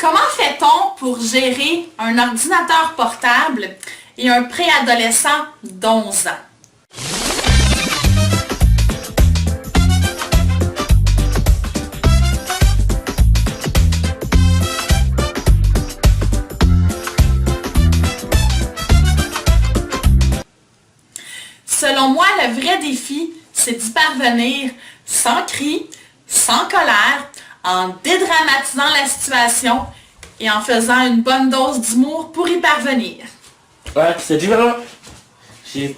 Comment fait-on pour gérer un ordinateur portable et un préadolescent d'11 ans? Selon moi, le vrai défi, c'est d'y parvenir sans cri, sans colère, en dédramatisant la situation et en faisant une bonne dose d'humour pour y parvenir. Ouais, c'est différent. Je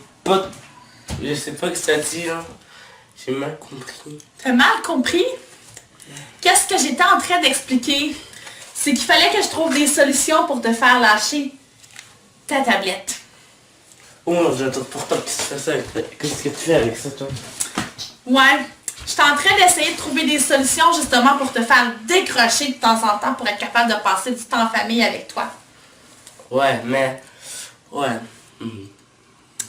sais pas ce que ça dit, là. J'ai mal compris. T'as mal compris? Qu'est-ce que j'étais en train d'expliquer? C'est qu'il fallait que je trouve des solutions pour te faire lâcher ta tablette. Oh mon Dieu, attends, pourtant, qu'est-ce que tu fais ça? Qu'est-ce que tu fais avec ça, toi? Ouais, j'étais en train d'essayer de trouver des solutions justement pour te faire décrocher de temps en temps pour être capable de passer du temps en famille avec toi. Ouais, mais... Ouais.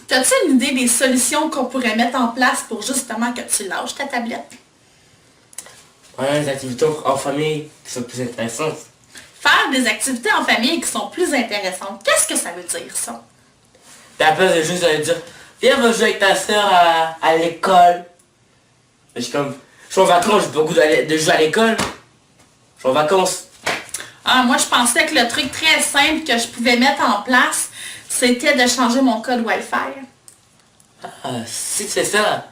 T'as-tu une idée des solutions qu'on pourrait mettre en place pour justement que tu lâches ta tablette? Ouais, des activités en famille qui sont plus intéressantes. Faire des activités en famille qui sont plus intéressantes. Qu'est-ce que ça veut dire, ça? Puis à la place de juste dire, viens, va jouer avec ta soeur à l'école. Je suis en vacances, j'ai pas goût de jouer à l'école. Je suis en vacances. Ah, moi, je pensais que le truc très simple que je pouvais mettre en place, c'était de changer mon code Wi-Fi. Ah, si c'est ça.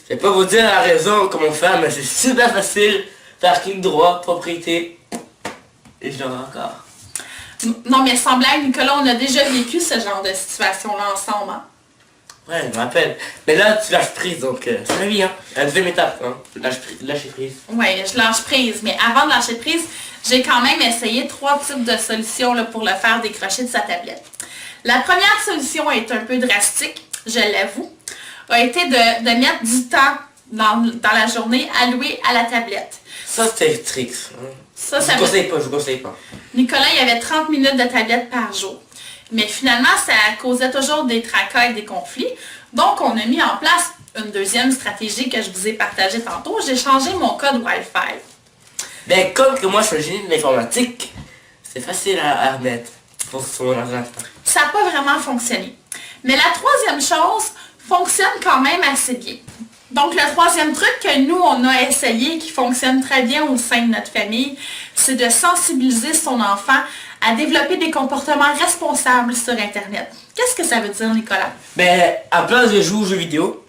Je vais pas vous dire la raison comment faire, mais c'est super facile. Faire clic droit, propriété. Et je l'aurai encore. Non, mais sans blague, Nicolas, on a déjà vécu ce genre de situation-là ensemble. Hein? Ouais, je me rappelle. Mais là, tu lâches prise, donc c'est la vie, hein. La deuxième étape, hein. Lâcher prise. Oui, je lâche prise. Mais avant de lâcher prise, j'ai quand même essayé 3 types de solutions là, pour le faire décrocher de sa tablette. La première solution est un peu drastique, je l'avoue, a été de mettre du temps dans la journée alloué à la tablette. Ça, c'était tricks. Hein. Ça je vous conseille pas. Nicolas, il y avait 30 minutes de tablette par jour. Mais finalement, ça causait toujours des tracas et des conflits. Donc, on a mis en place une deuxième stratégie que je vous ai partagée tantôt. J'ai changé mon code Wi-Fi. Ben, comme que moi, je suis un génie de l'informatique, c'est facile à remettre pour son ordinateur. Ça n'a pas vraiment fonctionné. Mais la troisième chose fonctionne quand même assez bien. Donc, le troisième truc que nous, on a essayé, qui fonctionne très bien au sein de notre famille, c'est de sensibiliser son enfant à développer des comportements responsables sur Internet. Qu'est-ce que ça veut dire, Nicolas? Ben, à place de jouer aux jeux vidéo,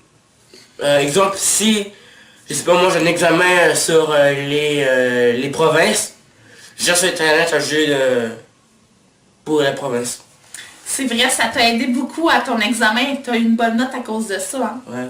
exemple, si, je sais pas, moi j'ai un examen sur les provinces, je cherche sur Internet un jeu pour la province. C'est vrai, ça t'a aidé beaucoup à ton examen et tu as eu une bonne note à cause de ça. Hein? Ouais.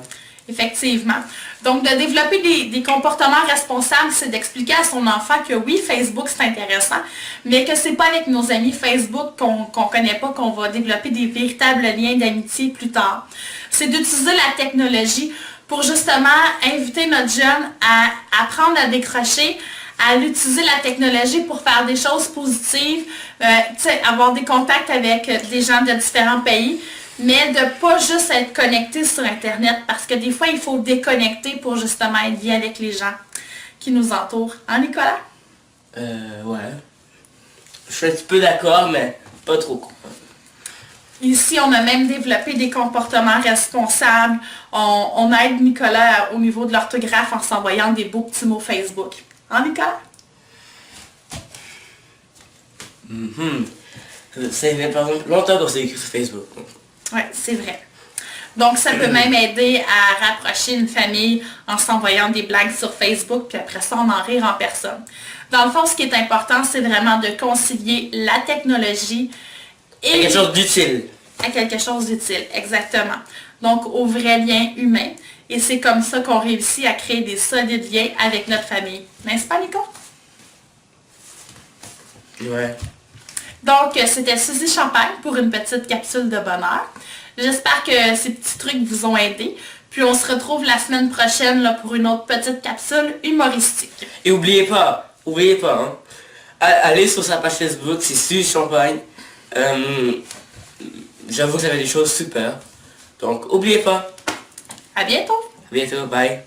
Effectivement. Donc, de développer des comportements responsables, c'est d'expliquer à son enfant que oui, Facebook, c'est intéressant, mais que c'est pas avec nos amis Facebook qu'on connaît pas qu'on va développer des véritables liens d'amitié plus tard. C'est d'utiliser la technologie pour justement inviter notre jeune à apprendre à décrocher, à utiliser la technologie pour faire des choses positives, avoir des contacts avec des gens de différents pays, mais de ne pas juste être connecté sur Internet, parce que des fois, il faut déconnecter pour justement être bien avec les gens qui nous entourent. Hein, Nicolas? Ouais. Je suis un petit peu d'accord, mais pas trop. Ici, on a même développé des comportements responsables. On aide Nicolas au niveau de l'orthographe en s'envoyant des beaux petits mots Facebook. Hein, Nicolas? Ça fait par exemple longtemps qu'on s'est écrit sur Facebook. Oui, c'est vrai. Donc, ça peut même aider à rapprocher une famille en s'envoyant des blagues sur Facebook, puis après ça, on en rire en personne. Dans le fond, ce qui est important, c'est vraiment de concilier la technologie et... quelque chose d'utile. À quelque chose d'utile, exactement. Donc, au vrai lien humain. Et c'est comme ça qu'on réussit à créer des solides liens avec notre famille. N'est-ce pas, Nico? Ouais. Donc, c'était Suzy Champagne pour une petite capsule de bonheur. J'espère que ces petits trucs vous ont aidé. Puis on se retrouve la semaine prochaine là, pour une autre petite capsule humoristique. Et oubliez pas, hein, allez sur sa page Facebook, c'est Suzy Champagne. J'avoue que j'avais des choses super. Donc, oubliez pas. À bientôt! À bientôt, bye.